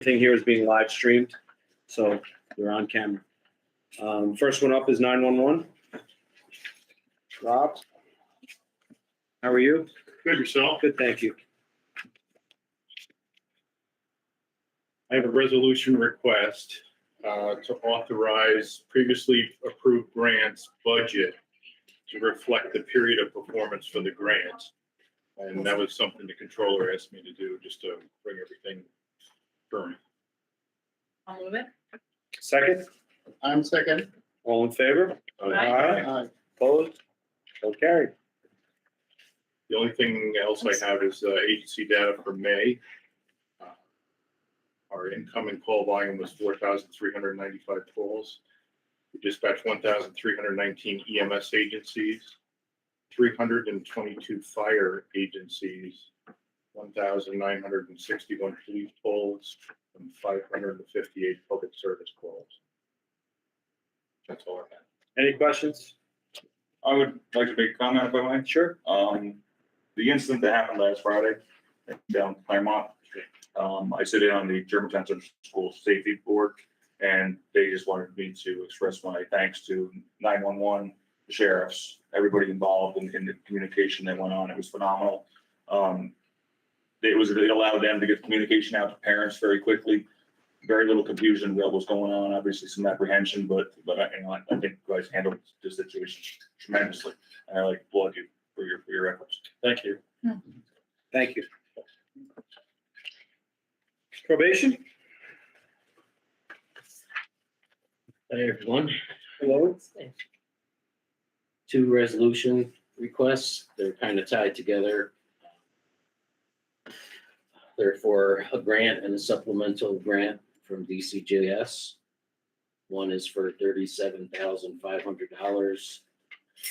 Everything here is being live streamed, so we're on camera. First one up is 911. Rob, how are you? Good, yourself? Good, thank you. I have a resolution request to authorize previously approved grants budget to reflect the period of performance for the grant. And that was something the controller asked me to do, just to bring everything current. I'll move it. Second, I'm second. all in favor? Aye. Opposed? So carried. The only thing else I have is agency data for May. Our incoming call volume was 4,395 calls. We dispatched 1,319 EMS agencies, 322 fire agencies, 1,961 police calls, and 558 public service calls. That's all I have. Any questions? I would like to make a comment if I might. Sure. The incident that happened last Friday down Claremont, I sit in on the Germantown Central School Safety Board, and they just wanted me to express my thanks to 911, the sheriffs, everybody involved in the communication that went on. It was phenomenal. It allowed them to get communication out to parents very quickly. Very little confusion about what's going on. Obviously, some apprehension, but I think you guys handled the situation tremendously. And I like to applaud you for your efforts. Thank you. Thank you. Probation? Hi, everyone. Hello? Two resolution requests. They're kind of tied together. They're for a grant and a supplemental grant from DCJS. One is for $37,500.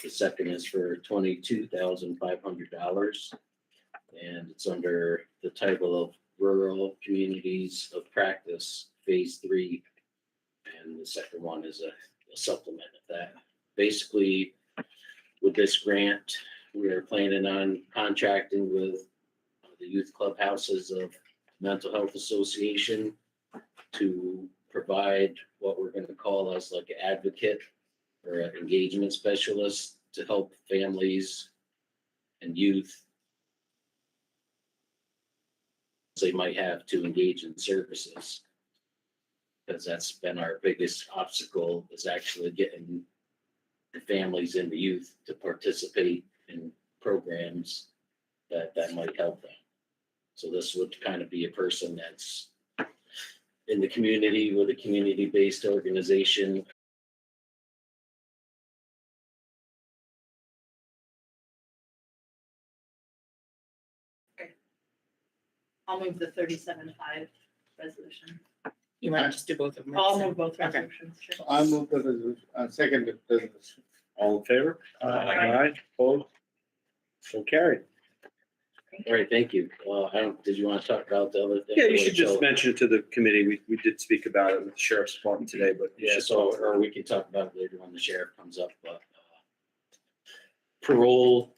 The second is for $22,500. And it's under the title of Rural Communities of Practice, Phase 3. And the second one is a supplement of that. Basically, with this grant, we are planning on contracting with the youth clubhouses of Mental Health Association to provide what we're going to call as like an advocate or an engagement specialist to help families and youth they might have to engage in services. Because that's been our biggest obstacle, is actually getting the families and the youth to participate in programs that might help them. So this would kind of be a person that's in the community with a community-based organization. I'll move the 37.5 resolution. You want to just do both of them? I'll move both Okay. resolutions. Sure. I move the resolution, second the resolution. All in favor? Aye. Opposed? So carried. All right, thank you. Did you want to talk about the other thing? Yeah, you should just mention it to the committee. We did speak about it with the sheriff's department today, but you Yeah, should so, talk. or we can talk about it later when the sheriff comes up, but parole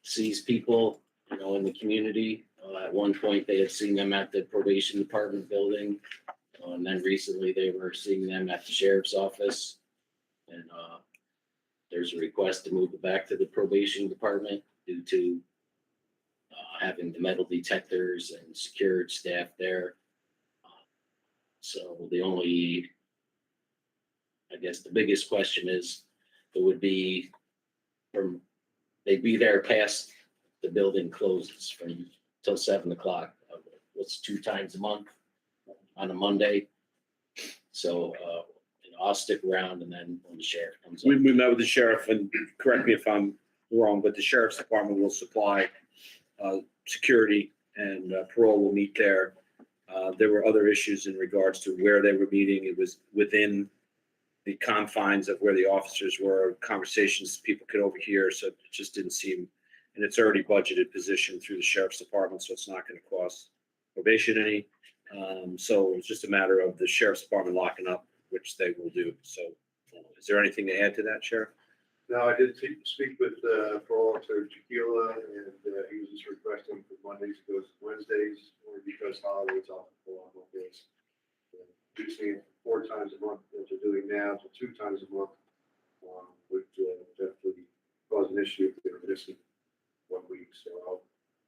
sees people, in the community. At one point, they had seen them at the probation department building. And then recently they were seeing them at the sheriff's office. And there's a request to move it back to the probation department due to having the metal detectors and secured staff there. So the biggest question is, it would be they'd be there past the building closes till 7 o'clock. What's 2 times a month on a Monday? So I'll stick around, and then when the sheriff comes up. We met with the sheriff, and correct me if I'm wrong, but the sheriff's department will supply security, and parole will meet there. There were other issues in regards to where they were meeting. It was within the confines of where the officers were, conversations people could overhear, so it just didn't seem, and it's already budgeted position through the sheriff's department, so it's not going to cost probation any. So it's just a matter of the sheriff's department locking up, which they will do. So is there anything to add to that, Sheriff? No, I did speak with, Paul Officer Tequila, and, he was just requesting for Mondays to go to Wednesdays, only because holidays often fall on Mondays. We've seen 4 times a month, what they're doing now, to 2 times a month, would, definitely cause an issue if they're missing 1 week, so I'll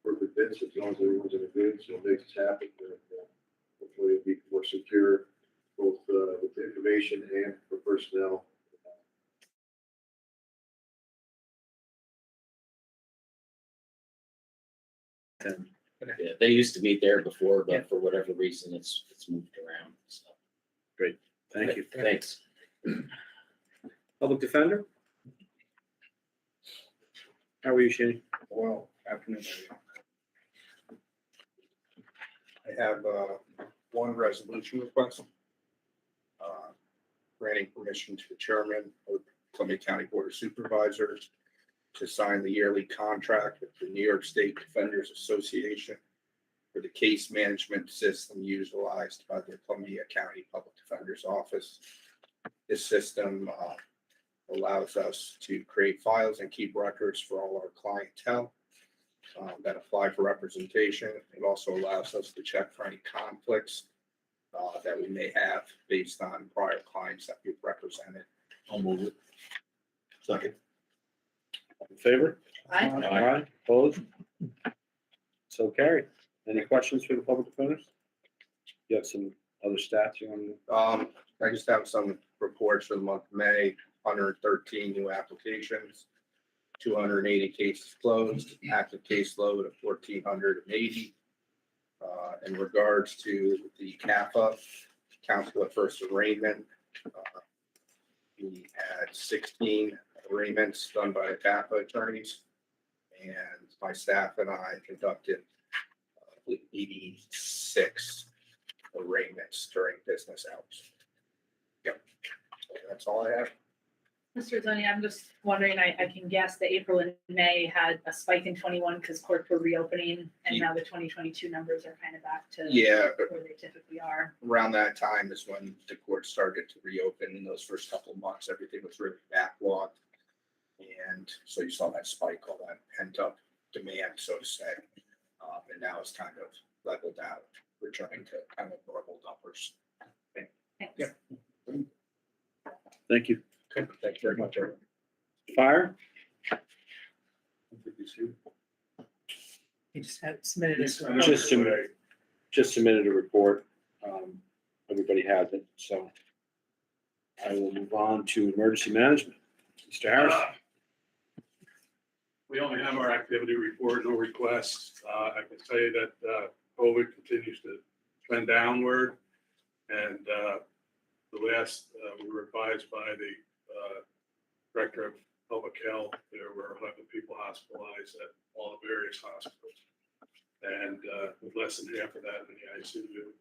work with Vince, as long as everyone's in agreement, so it makes it happen, and, hopefully it'll be more secure, both, with the information and for personnel. And Yeah, they used to meet there before, but for whatever reason, it's moved around, so. thank you. Thanks. Public defender? How are you, Shane? Well, afternoon. I have one resolution request. Granting permission to the chairman of Columbia County Board of Supervisors to sign the yearly contract with the New York State Defenders Association for the case management system utilized by the Columbia County Public Defender's Office. This system allows us to create files and keep records for all our clientele that apply for representation. It also allows us to check for any conflicts that we may have based on prior clients that we've represented. I'll move it. Second. In favor? Aye. Aye. Opposed? So carried. Any questions for the public defenders? You have some other stats you want to? I just have some reports for the month of May, 113 new applications, 280 cases closed, active caseload of 1,480. In regards to the CAFA, counsel at first arraignment, we had 16 arraignments done by the CAFA attorneys, and my staff and I conducted 86 arraignments during business hours. Yep, that's all I have. Mr. Zoni, I'm just wondering, I can guess that April and May had a spike in 21 because courts were reopening, and now the 2022 numbers are kind of back to Yeah, where they typically are. around that time is when the court started to reopen. In those first couple of months, everything was really backlogged. And so you saw that spike, all that pent up demand, so to say. And now it's kind of leveled out, returning to kind of normal numbers. Thanks. Yeah. Thank you. Okay, thank you very much, everyone. Fire? He just had submitted his. Just submitted a report. Everybody has it, so I will move on to emergency management. Mr. Harris? We only have our activity report, no requests. I can tell you that COVID continues to trend downward. And the last, we were advised by the Director of Public Health, there were 11 people hospitalized at all the various hospitals. And with less than half of that in the ICU.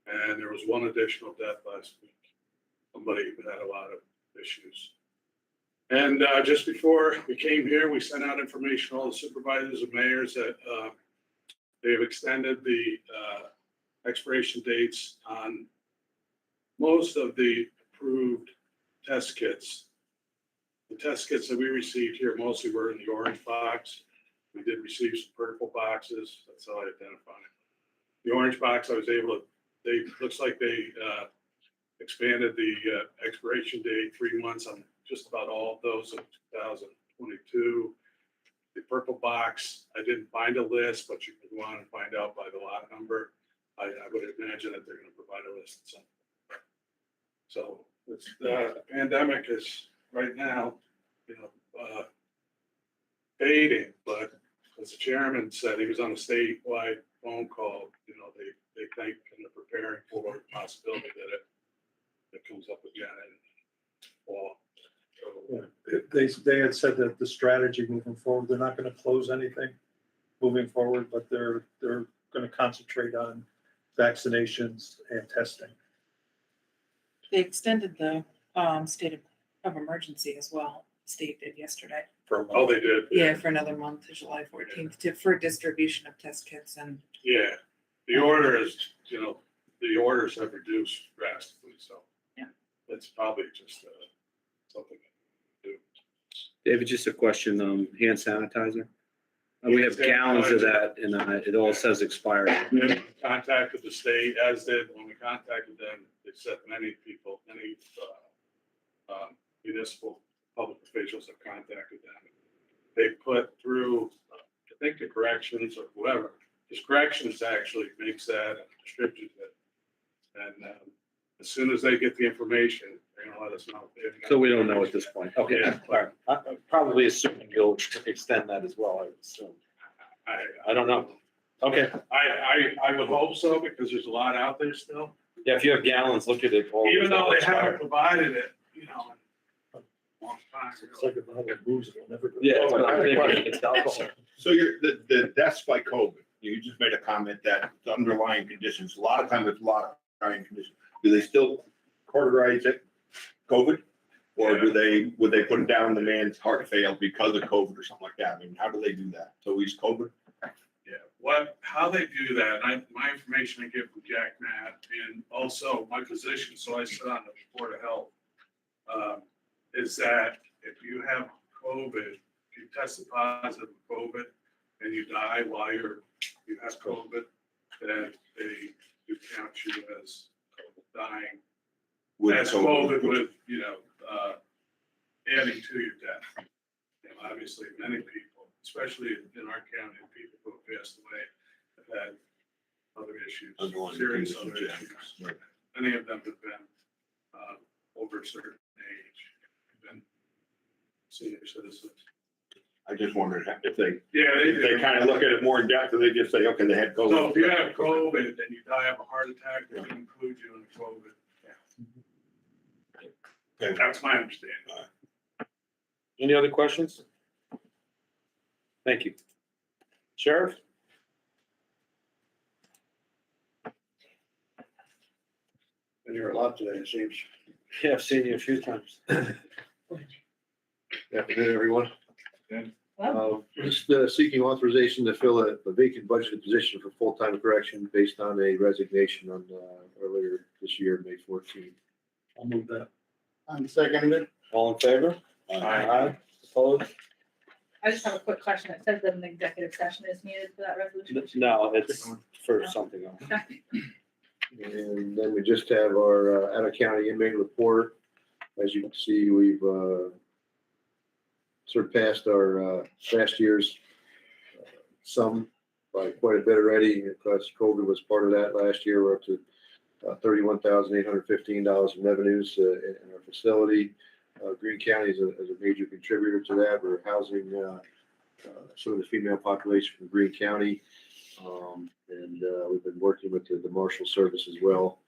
And there was one additional death last week. Somebody who had a lot of issues. And just before we came here, we sent out information to all the supervisors and mayors that they've extended the expiration dates on most of the approved test kits. The test kits that we received here mostly were in the orange box. We did receive some purple boxes. That's how I identify it. The orange box, I was able to, looks like they expanded the expiration date 3 months on just about all of those in 2022. The purple box, I didn't find a list, but you can go on and find out by the lot number. I would imagine that they're going to provide a list at some point. So it's, the pandemic is right now, fading, but as the chairman said, he was on a statewide phone call, they think and they're preparing for the possibility that it comes up again in fall. So, They had said that the strategy moving forward, they're not going to close anything moving forward, but they're going to concentrate on vaccinations and testing. They extended the state of emergency as well. The state did yesterday. Oh, they did? Yeah, for another month to July 14th for distribution of test kits and. Yeah, the order is, the orders have reduced drastically, so. Yeah. It's probably just something to do. David, just a question, hand sanitizer? We have gallons of that and it all says expired. And then we contacted the state, as did, when we contacted them, they said many people, many municipal public officials have contacted them. They put through, I think the corrections or whoever, just corrections actually makes that and distributes it. And as soon as they get the information, they're gonna let us know. So we don't know at this point. Okay, all right. I'm probably assuming you'll extend that as well, I would assume. I don't know. Okay, I would hope so, because there's a lot out there still. yeah, if you have gallons, look at it. all Even though they haven't expired. provided it, in a long time. It's like a bottle of booze. It'll never- Yeah, but I'm thinking it's alcohol. So the deaths by COVID, you just made a comment that the underlying conditions, a lot of times it's a lot of underlying conditions. Do they still categorize it COVID? Or would they put it down the man's heart failed because of COVID or something like that? I mean, how do they do that? So he's COVID? Yeah, how they do that, my information I get from Jack Matt, and also my position, so I sit on the Board of Health, is that if you have COVID, if you tested positive with COVID and you die while you have COVID, then they do count you as dying. As COVID with, adding to your death. And obviously, many people, especially in our county, people who have passed away have had other issues, Underlying serious other conditions, issues. yeah. Right. Many of them have been over a certain age, have been senior citizens. I just wondered if they, Yeah, if they kind of look at it more in depth, or they just say, okay, they had COVID. So if you have COVID and you die of a heart attack, they can include you in the COVID. Okay. That's my understanding. Any other questions? Thank you. Sheriff? Been here a lot today, it seems. Yeah, I've seen you a few times. Afternoon, everyone. Well, Just seeking authorization to fill a vacant budgeted position for full-time correction based on a resignation on earlier this year, May 14th. I'll move that. I'm seconding it. All in favor? Aye. Opposed? I just have a quick question. It says that an executive session is needed for that resolution. No, it's for something else. Okay. And then we just have our out-of-county inmate report. As you can see, we've surpassed our last year's sum by quite a bit already. Because COVID was part of that last year. We're up to $31,815 in revenues in our facility. Greene County is a major contributor to that. We're housing some of the female population from Greene County. And we've been working with the Marshal Service as well.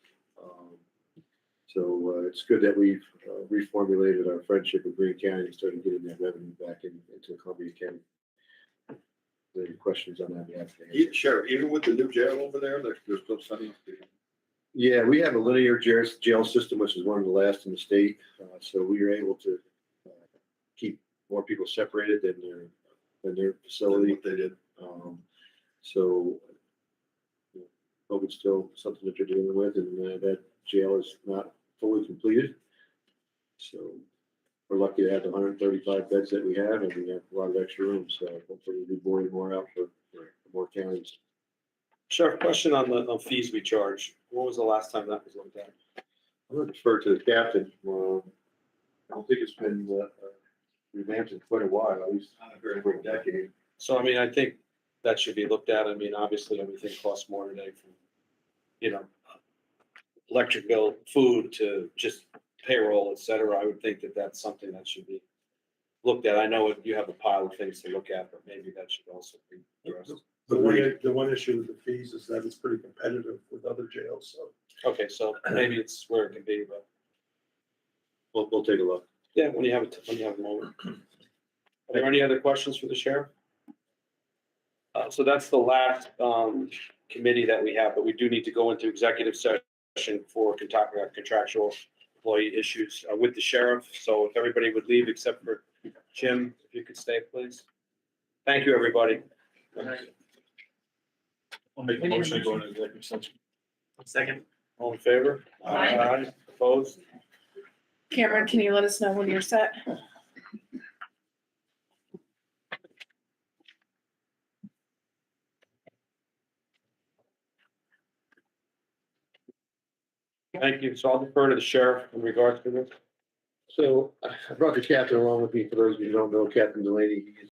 So it's good that we've reformulated our friendship with Greene County and started getting that revenue back into Columbia County. Any questions on that? Sheriff, even with the new jail over there, they're still sending. Yeah, we have a linear jail system, which is one of the last in the state. So we are able to keep more people separated than their facility. What they did. So COVID's still something that they're dealing with, and that jail is not fully completed. So we're lucky to have the 135 beds that we have, and we have a lot of extra rooms. So hopefully we'll be boarding more out for more counties. Sheriff, question on the fees we charge. When was the last time that was looked at? I'm going to defer to the captain. I don't think it's been revamped in quite a while, at least over a decade. So, I mean, I think that should be looked at. I mean, obviously, everything costs more today from, electric bill, food to just payroll, et cetera. I would think that that's something that should be looked at. I know you have a pile of things to look at, but maybe that should also be addressed. The one issue with the fees is that it's pretty competitive with other jails, so. Okay, so maybe it's where it can be, but We'll take a look. yeah, when you have a moment. Are there any other questions for the sheriff? So that's the last committee that we have, but we do need to go into executive session for contractual employee issues with the sheriff. So if everybody would leave except for Jim, if you could stay, please. Thank you, everybody. I'll make a motion to go into executive session. Second. All in favor? Aye. Opposed? Cameron, can you let us know when you're set? Thank you. So I'll defer to the sheriff in regards to this. So I brought the captain along with me. For those of you who don't know, Captain Delaney, he's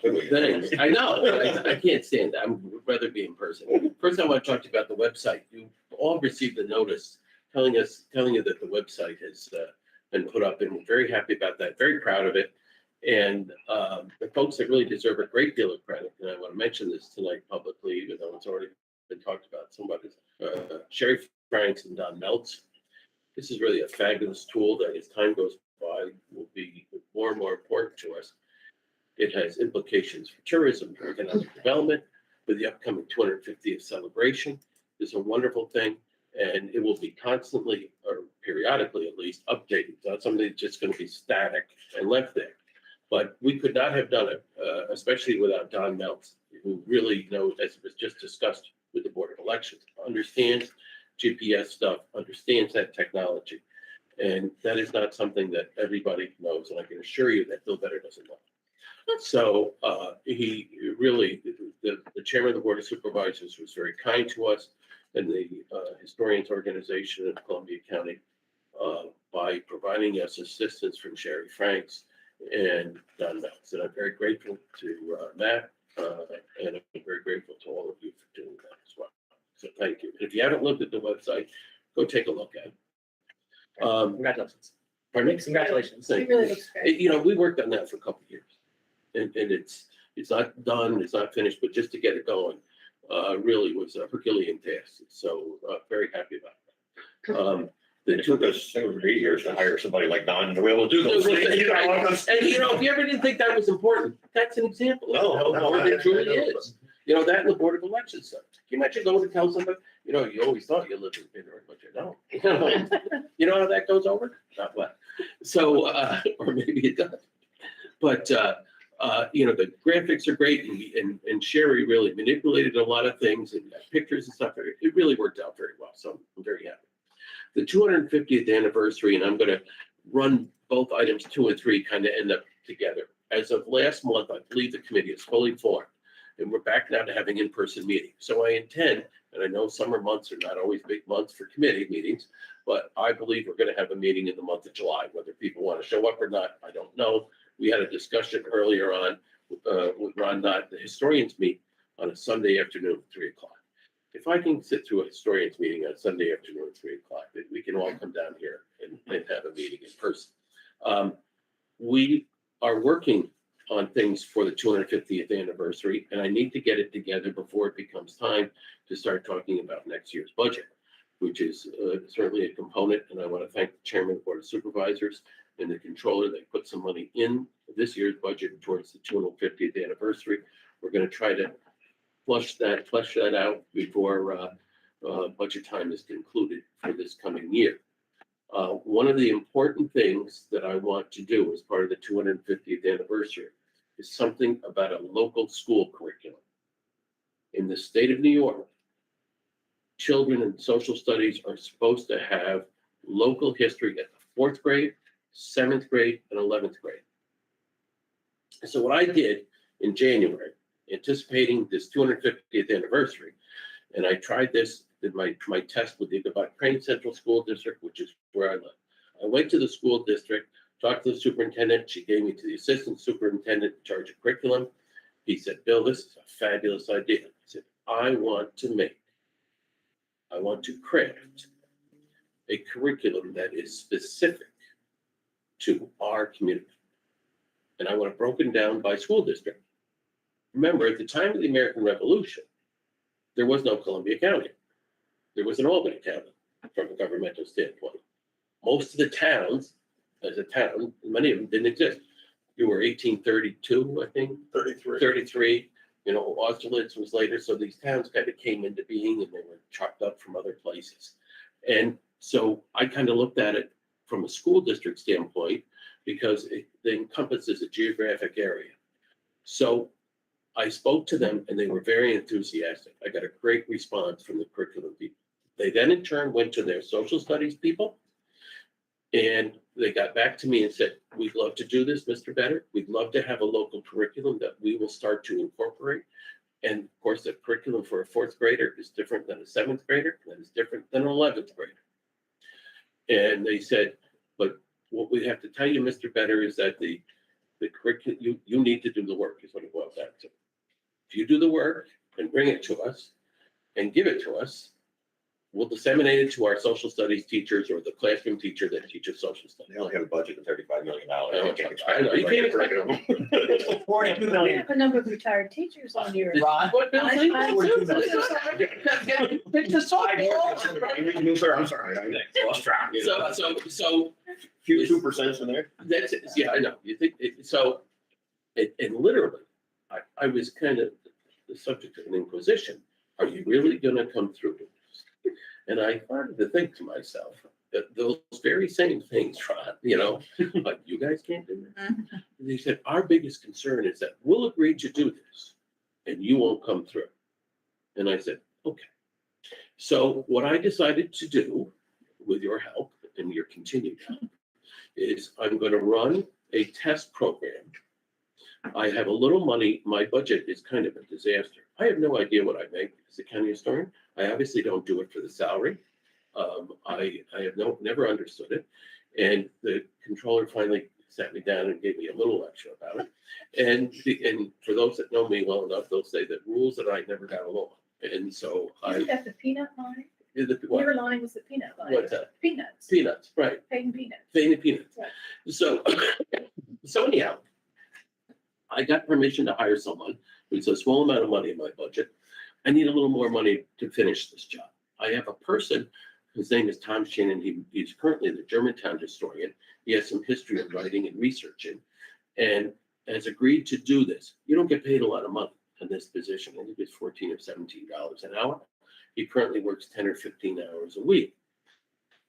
things. I know, I can't stand that. I would rather be in person. First, I want to talk to you about the website. You all received a notice telling you that the website has been put up, and we're very happy about that, very proud of it. And the folks that really deserve a great deal of credit, and I want to mention this tonight publicly, even though it's already been talked about, somebody, Sherry Franks and Don Meltz. This is really a fabulous tool that as time goes by will be more and more important to us. It has implications for tourism, for economic development, for the upcoming 250th celebration. It's a wonderful thing, and it will be constantly, or periodically at least, updated. It's not something that's just going to be static and left there. But we could not have done it, especially without Don Meltz, who really knows, as was just discussed with the Board of Elections, understands GPS stuff, understands that technology. And that is not something that everybody knows, and I can assure you that Bill Vetter doesn't know. So he really, the chairman of the Board of Supervisors was very kind to us, and the Historians Organization of Columbia County by providing us assistance from Sherry Franks and Don Meltz. And I'm very grateful to Matt, and I'm very grateful to all of you for doing that as well. So thank you. If you haven't looked at the website, go take a look at it. Congratulations. Pardon me? Congratulations. It really looks great. You know, we worked on that for a couple of years, and it's not done, it's not finished, but just to get it going, really was a Herculean task. So very happy about that. It took us 7 or 8 years to hire somebody like Don to be able to do those things. You know, And you know, if you ever didn't think that was important, that's an example of how important it truly is. You know, that and the Board of Elections stuff. Can you imagine going to tell somebody, you know, you always thought you lived in Pittsburgh, but you don't. You know how that goes over? Not well. So, or maybe it does. But, you know, the graphics are great, and Sherry really manipulated a lot of things and pictures and stuff. It really worked out very well. So I'm very happy. The 250th anniversary, and I'm going to run both items 2 and 3 kind of end up together. As of last month, I believe the committee is fully formed, and we're back now to having in-person meetings. So I intend, and I know summer months are not always big months for committee meetings, but I believe we're going to have a meeting in the month of July. Whether people want to show up or not, I don't know. We had a discussion earlier on with Ron Knott. The historians meet on a Sunday afternoon at 3 o'clock. If I can sit through a historians meeting on Sunday afternoon at 3 o'clock, then we can all come down here and have a meeting in person. We are working on things for the 250th anniversary, and I need to get it together before it becomes time to start talking about next year's budget, which is certainly a component. And I want to thank the chairman of the Board of Supervisors and the controller that put some money in this year's budget towards the 250th anniversary. We're going to try to flesh that out before budget time is concluded for this coming year. One of the important things that I want to do as part of the 250th anniversary is something about a local school curriculum. In the state of New York, children in social studies are supposed to have local history at the 4th grade, 7th grade, and 11th grade. So what I did in January, anticipating this 250th anniversary, and I tried this in my test with the Devon Crane Central School District, which is where I live. I went to the school district, talked to the superintendent. She gave me to the assistant superintendent in charge of curriculum. He said, Bill, this is a fabulous idea. I said, I want to craft a curriculum that is specific to our community. And I want it broken down by school district. Remember, at the time of the American Revolution, there was no Columbia County. There was an Albany County from a governmental standpoint. Most of the towns, as a town, many of them didn't exist. You were 1832, I think. 33. You know, Austerlitz was later. So these towns kind of came into being, and they were chopped up from other places. And so I kind of looked at it from a school district standpoint because it encompasses a geographic area. So I spoke to them, and they were very enthusiastic. I got a great response from the curriculum people. They then in turn went to their social studies people, and they got back to me and said, we'd love to do this, Mr. Vetter. We'd love to have a local curriculum that we will start to incorporate. And of course, the curriculum for a 4th grader is different than a 7th grader, that is different than an 11th grader. And they said, but what we have to tell you, Mr. Vetter, is that the The curriculum, you need to do the work is what it boils down to. If you do the work and bring it to us and give it to us, we'll disseminate it to our social studies teachers or the classroom teacher that teaches social studies. They only have a budget of $35 million. I know, you can't expect them. 42 You million. have a number of retired teachers on your. Ron? What, Bill? I- I- Pick the song. I'm sorry. I lost track. So, Few 2% in there. that's, yeah, I know, you think, so, and literally, I was kind of the subject of an inquisition. Are you really gonna come through with this? And I started to think to myself, that those very same things, Ron, but you guys can't do that. And they said, our biggest concern is that we'll agree to do this, and you won't come through. And I said, okay. So what I decided to do, with your help and your continued help, is I'm gonna run a test program. I have a little money, my budget is kind of a disaster. I have no idea what I make as a county historian. I obviously don't do it for the salary. I have never understood it. And the controller finally sat me down and gave me a little lecture about it. And for those that know me well enough, they'll say that rules that I never got along. And so Isn't that the peanut line? what? Your line was the peanut line. What's that? Peanuts. Peanuts, right. Paid peanuts. Faded peanuts. Right. So anyhow, I got permission to hire someone. It's a small amount of money in my budget. I need a little more money to finish this job. I have a person, his name is Tom Shannon. He's currently the Germantown historian. He has some history of writing and researching and has agreed to do this. You don't get paid a lot of money in this position. I think it's $14 or $17 an hour. He currently works 10 or 15 hours a week.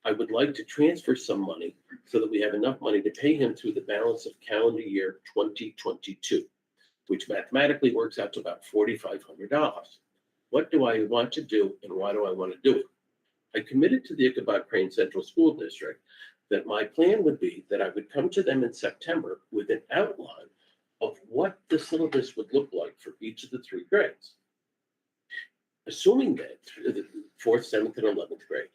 I would like to transfer some money so that we have enough money to pay him through the balance of calendar year 2022, which mathematically works out to about $4,500. What do I want to do and why do I want to do it? I committed to the Ichabod Crane Central School District that my plan would be that I would come to them in September with an outline of what the syllabus would look like for each of the 3 grades. Assuming that the 4th, 7th, and 11th grade.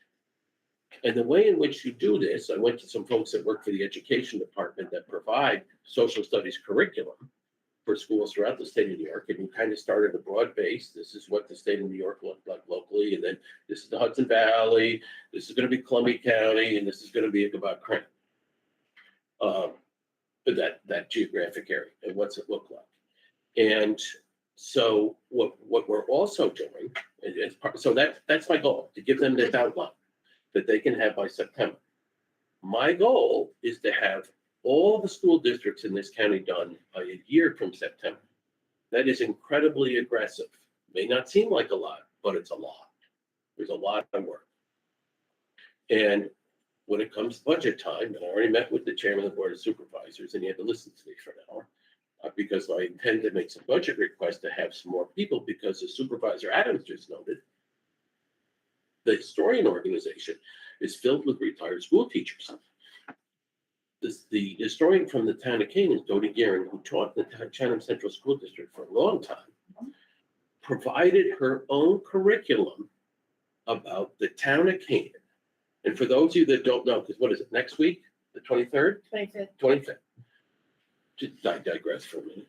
And the way in which you do this, I went to some folks that work for the education department that provide social studies curriculum for schools throughout the state of New York, and we kind of started a broad base. This is what the state of New York looked like locally, and then this is the Hudson Valley, this is going to be Columbia County, and this is going to be Ichabod Crane. That geographic area, and what's it look like? And so what we're also doing, so that's my goal, to give them this outline that they can have by September. My goal is to have all the school districts in this county done by a year from September. That is incredibly aggressive. May not seem like a lot, but it's a lot. There's a lot of work. And when it comes to budget time, and I already met with the chairman of the board of supervisors, and he had to listen to me for an hour, because I intend to make some budget requests to have some more people, because as Supervisor Adams just noted, the historian organization is filled with retired school teachers. The historian from the town of Canaan, Dodie Guerin, who taught the Chatham Central School District for a long time, provided her own curriculum about the town of Canaan. And for those of you that don't know, because what is it, next week, the 23rd? 25th. 25th. I digress for a minute.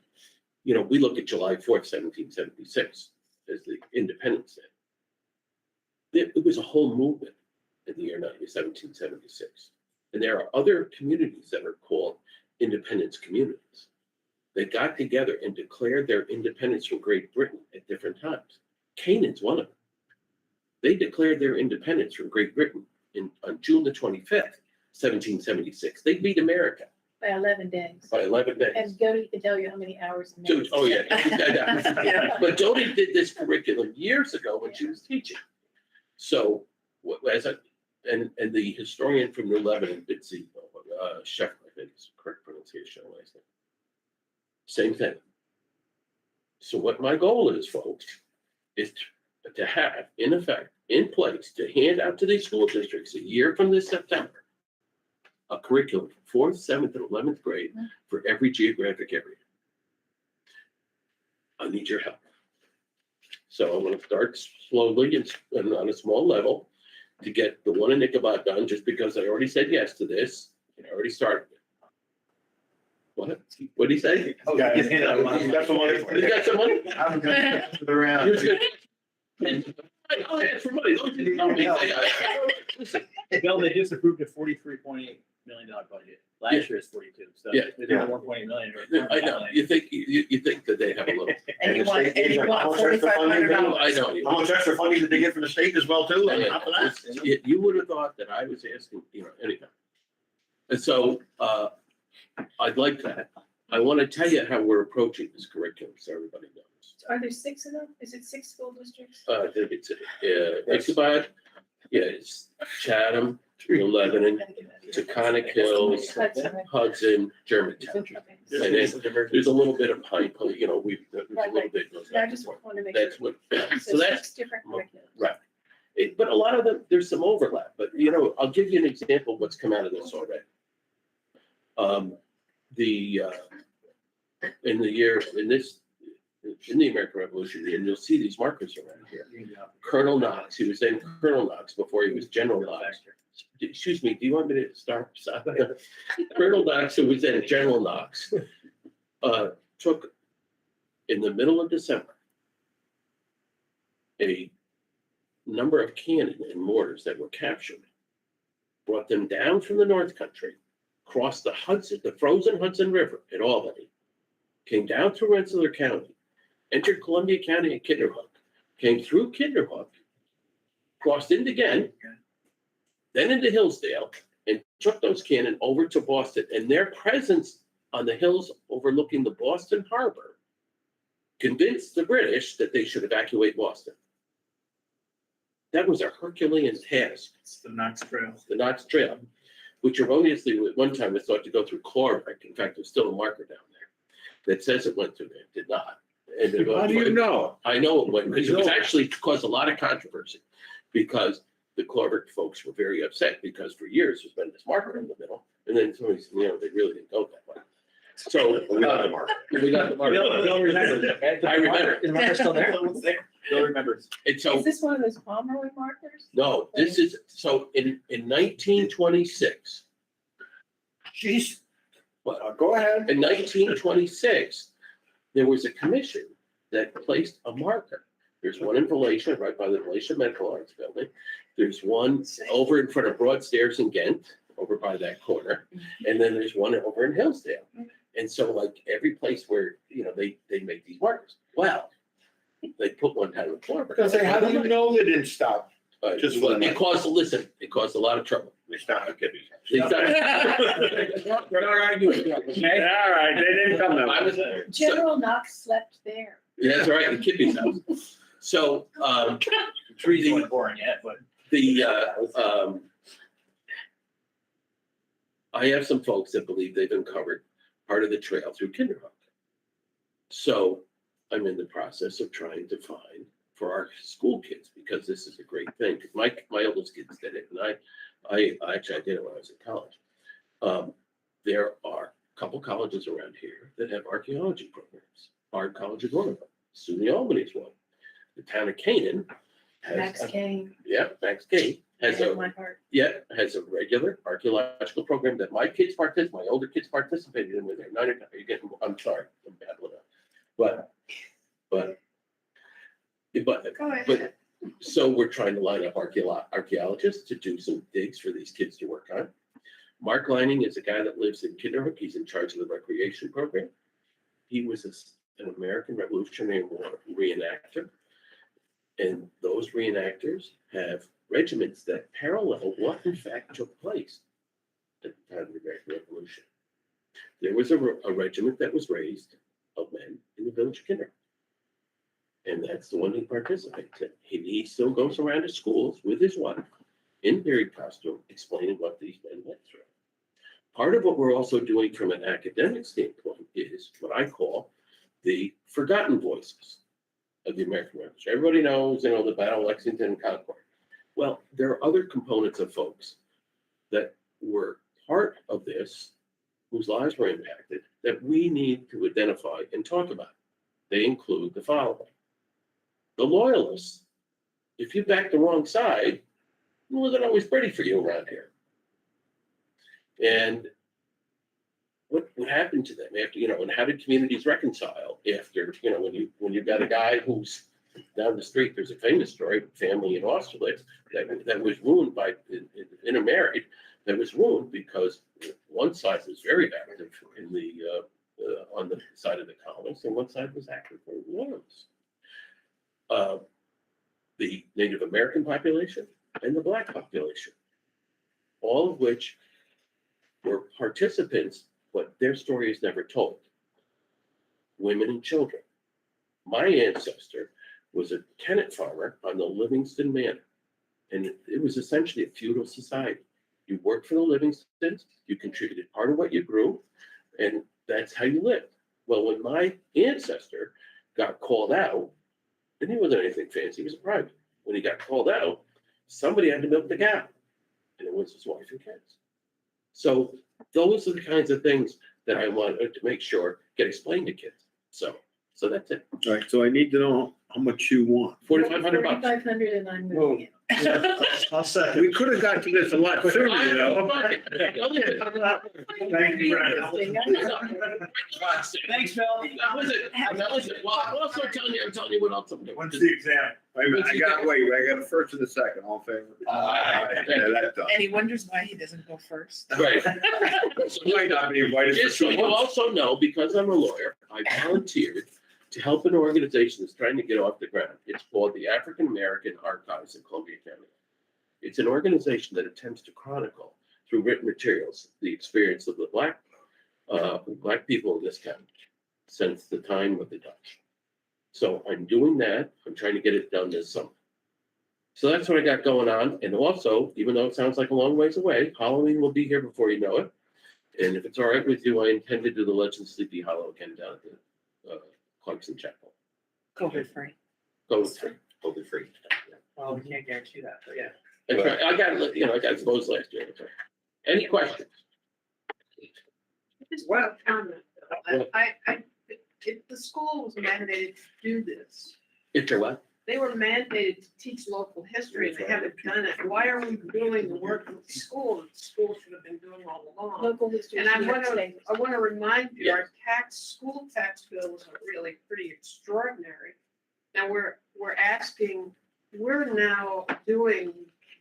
We look at July 4th, 1776 as the Independence Day. It was a whole movement in the year 1776. And there are other communities that are called independence communities. They got together and declared their independence from Great Britain at different times. Canaan's one of them. They declared their independence from Great Britain on June the 25th, 1776. They beat America By 11 days. by 11 days. And Dodie can tell you how many hours. and Dude, minutes. oh yeah. But Dodie did this curriculum years ago when she was teaching. So and the historian from New Lebanon, Bitsy Shepherd, I think is the correct pronunciation of last name. Same thing. So what my goal is, folks, is to have, in effect, in place, to hand out to these school districts a year from this September, a curriculum for 4th, 7th, and 11th grade for every geographic area. I need your help. So I'm going to start slowly and on a small level to get the one in Ichabod done, just because I already said yes to this and I already started it. What? What'd he say? You got some money? You got some money? I'm gonna pass it around. He was good. I'll ask for money. Don't you tell me. Listen, Bill, they just approved a $43.8 million budget. Last year is 42, so Yeah. they're doing 1.8 million. I know, you think that they have a little, And you want, and you want How much extra funding they $4,500. I know. How much extra funding did they get from the state as well too? I mean, On top of that? you would have thought that I was asking, anything. And so, I'd like that. I want to tell you how we're approaching this curriculum, so everybody knows. Are there 6 of them? Is it 6 school districts? I think it's, Ichabod, it's Chatham, Lebanon, Taconic Hills, Hudson, Germantown. Okay. And then there's a little bit of Pine, there's a little bit. goes Yeah, I back and just forth. want to make That's sure. what, so that's, 6 different curriculums. right. But a lot of them, there's some overlap, but I'll give you an example of what's come out of this already. In the American Revolution, and you'll see these markers around here. Colonel Knox, he was then Colonel Knox before he was General Knox. Excuse me, do you want me to start? Colonel Knox, who was then General Knox, took in the middle of December a number of cannon and mortars that were captured, brought them down from the North Country, crossed the frozen Hudson River at Albany, came down through Rensselaer County, entered Columbia County and Kinderhook, came through Kinderhook, crossed into Ghent, then into Hillsdale, and took those cannon over to Boston. And their presence on the hills overlooking the Boston Harbor convinced the British that they should evacuate Boston. That was a Herculean task. It's the Knox Trail. The Knox Trail, which erroneously at one time was thought to go through Chlorbeck. In fact, there's still a marker down there that says it went through there. It did not. And it How do you know? I know it went, because it was actually caused a lot of controversy, because the Chlorbeck folks were very upset, because for years there's been this marker in the middle, and then somebody said, they really didn't go that way. So we got the marker. We got the marker. Bill remembers. I remember. Is the marker still there? Bill remembers. And so, Is this one of those Pomeroy markers? no, this is, so in 1926, Jeez. what? Go ahead. In 1926, there was a commission that placed a marker. There's one in Valatia, right by the Valatia Medical Arts Building. There's one over in front of Broadstairs in Ghent, over by that corner. And then there's one over in Hillsdale. And so like every place where, they make these markers. Well, they put one down in Chlorbeck. Because how do you know they didn't stop? Just for the It caused a lot of trouble. They stopped at Kibby's. All All right, they didn't come that I way. was, General Knox slept there. yeah, that's right, the Kibby's house. So, Trees weren't boring yet, but. I have some folks that believe they've uncovered part of the trail through Kinderhook. So I'm in the process of trying to find for our school kids, because this is a great thing. My oldest kids did it, and I actually did it when I was in college. There are a couple colleges around here that have archaeology programs. Bard College is one of them. SUNY Albany is one. The town of Canaan has. Max Kane. Yeah, Max Kane has Hit a, my heart. has a regular archaeological program that my older kids participated in with their I'm sorry, I'm babbling up. But, Go ahead. so we're trying to line up archaeologists to do some digs for these kids to work on. Mark Lining is a guy that lives in Kinderhook. He's in charge of the recreation program. He was an American Revolutionary War reenactor. And those reenactors have regiments that parallel what in fact took place at the time of the American Revolution. There was a regiment that was raised of men in the village of Kinderhook. And that's the one he participates in. He still goes around to schools with his wife in period costume, explaining what these men went through. Part of what we're also doing from an academic standpoint is what I call the forgotten voices of the American Revolution. Everybody knows, the Battle of Lexington and Concord. Well, there are other components of folks that were part of this, whose lives were impacted, that we need to identify and talk about. They include the following. The loyalists, if you back the wrong side, it wasn't always pretty for you around here. And what happened to them after, and how did communities reconcile after, when you got a guy who's down the street, there's a famous story, family in Austerlitz, that was ruined by, intermarried, that was ruined because one side was very active in on the side of the colonists, and one side was active for the loyalists. The Native American population and the Black population, all of which were participants, but their story is never told. Women and children. My ancestor was a tenant farmer on the Livingston Manor, and it was essentially a feudal society. You worked for the Livingstons, you contributed part of what you grew, and that's how you lived. Well, when my ancestor got called out, and he wasn't anything fancy, he was a private. When he got called out, somebody had to milk the cow, and it was his wife and kids. So those are the kinds of things that I want to make sure get explained to kids. So that's it. All right, so I need to know how much you want. $4,500. 4,500 and I'm moving it. I'll second. We could have got to this a lot sooner, Thank you, Thanks, Phil. Well, I'm also telling you what else I'm doing. When's the exam? Wait a minute, I got a first and a second, all in favor? Yeah, that's done. And he wonders why he doesn't go first. Right. Might not be invited for Just so 2 you months. also know, because I'm a lawyer, I volunteered to help an organization that's trying to get off the ground. It's called the African American Archives in Columbia County. It's an organization that attempts to chronicle through written materials the experience of the Black people in this county since the time of the Dutch. So I'm doing that. I'm trying to get it done this summer. So that's what I got going on. And also, even though it sounds like a long ways away, Halloween will be here before you know it. And if it's all right with you, I intend to do the Legend of Sleepy Hollow again down at the Clarkson Chapel. COVID free. COVID free. Well, we can't guarantee that, but yeah. That's right. I got exposed last year. That's right. Any questions? Just one comment. If the school was mandated to do this, If you're what? they were mandated to teach local history and they haven't done it. Why are we doing the work with the school that the school should have been doing all along? Local history. And I New York want to, State. I want to remind you, our school tax bills are really pretty extraordinary. Now, we're now doing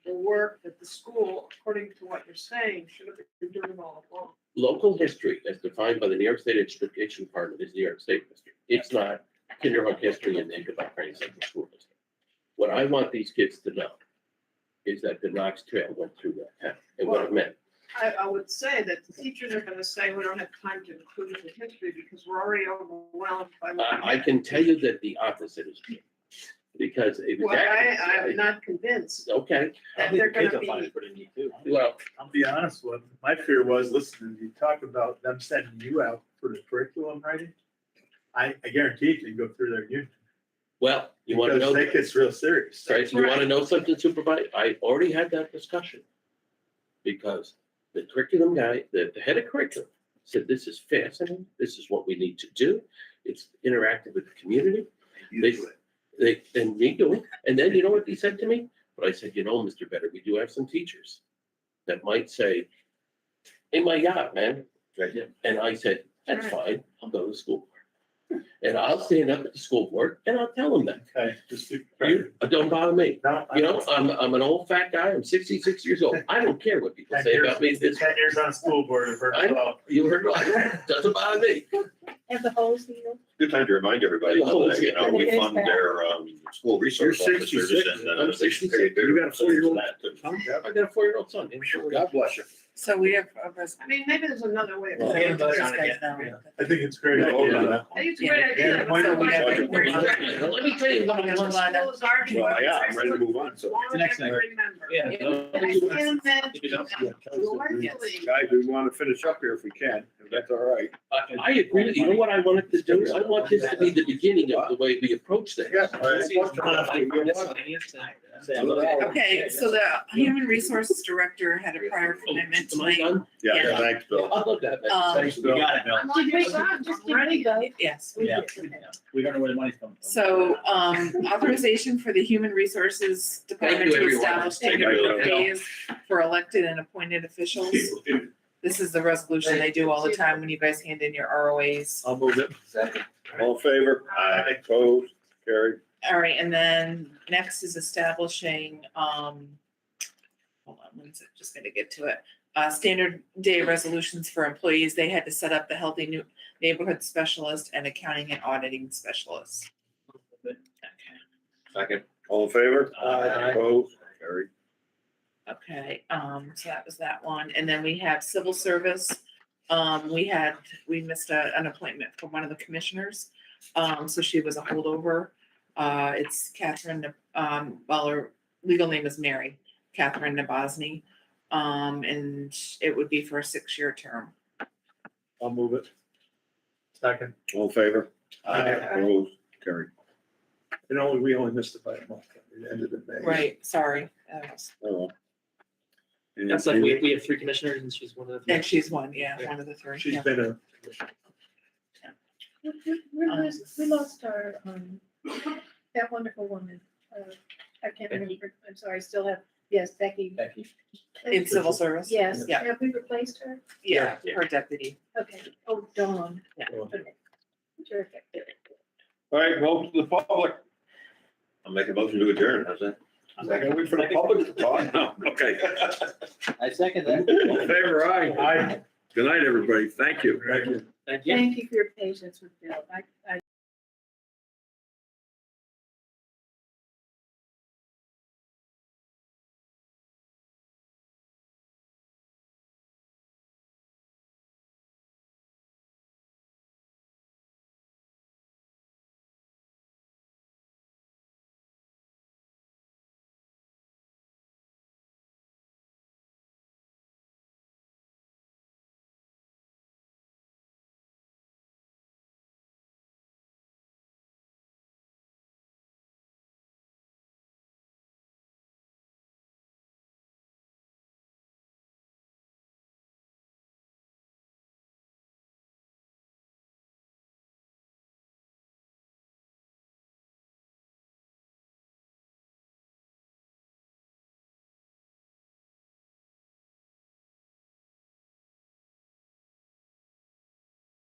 the work that the school, according to what you're saying, should have been doing all along. Local history, as defined by the New York State Education Department, is New York State history. It's not kindergarten history and then goodbye Crane Central School history. What I want these kids to know is that the Knox Trail went through that town and what it meant. I would say that the teachers are going to say, we don't have time to include it in history because we're already overwhelmed by. what we I have." can tell you that the opposite is true. Because it was. Well, I'm not convinced Okay, that they're going to Kids will find be. it pretty neat too. well, I'll be honest with you. My fear was, listen, you talk about them sending you out for the curriculum writing. I guarantee you go through their union. well, you want to know. Because they get real serious. Right, so you want to know something, Supervisor? I already had that discussion. Because the curriculum guy, the head of curriculum said, this is fascinating. This is what we need to do. It's interactive with the community. And me doing, and then you know what he said to me? But I said, Mr. Better, we do have some teachers that might say, hey, my God, man. And I said, that's fine. I'll go to the school board. And I'll stand up at the school board and I'll tell them that. Okay, just be. Don't bother me. No, I'm an old fat guy. I'm 66 years old. I don't care what people 10 say about me. years, 10 years on the school board, I've heard I it know. all. You heard it. Doesn't bother me. And the hose deal. Good time to remind everybody, that, we fund their, school resource You're officers 66. and, I'm 66. You got a 4-year-old son? I got a 4-year-old son. God bless you. So we have a I mean, maybe there's another way. of Well, doing yeah, it. but- I think it's a great idea. I think it's a great idea. Yeah, why don't we have it? Let me tell you what I want. Schools are- Well, yeah, I'm ready to move on, so. As long as Next I thing. remember. Yeah. I can't imagine joyfully. Guys, we want to finish up here if we can, if that's all right. I agree. You know what I wanted to do? I want this to be the beginning of the way we approach things. Yeah. Okay, so the human resources director had a prior commitment Am I tonight. done? Yeah, thanks, Bill. I love that. Thanks, We got it, Bill. I'm like, hey, God, just get ready, go. Yes. Yeah. We don't know where the money's coming from. So, authorization for the human resources department you, to everyone. establish Thank you, technical Bill. fees for elected and appointed officials. This is the resolution they do all the time when you guys hand in your ROAs. I'll move it. All in favor? Aye. Opposed? Carried. All right, and then next is establishing, hold on, one sec, just gonna get to it. Standard day resolutions for employees. They had to set up the healthy new neighborhood specialist and accounting and auditing specialist. Okay. Second. All in favor? Aye. Opposed? Carried. Okay, so that was that one, and then we have civil service. We missed an appointment for one of the commissioners, so she was a holdover. It's Catherine, well, her legal name is Mary, Catherine Nabosny. And it would be for a 6-year term. I'll move it. Second. All in favor? Aye. Opposed? Carried. And we only missed it by a month. It ended in May. Right, sorry. Oh. And That's like, we have 3 commissioners and she's one of the 3. And she's one, yeah, one of the 3. She's yeah. been a, We lost our, that wonderful woman. I can't remember, I'm sorry, I still have, yes, Becky. In civil service? Yes, Yeah. have we replaced her? Yeah, her deputy. Okay, oh, Dawn. Yeah. Okay. Terrific. All right, welcome to the public. I'll make a motion to adjourn, how's that? Can we for the public to talk? No, okay. I second that. All in favor? Aye. Aye. Good night, everybody. Thank you. Thank you. Thank you. Thank you for your patience with Bill. I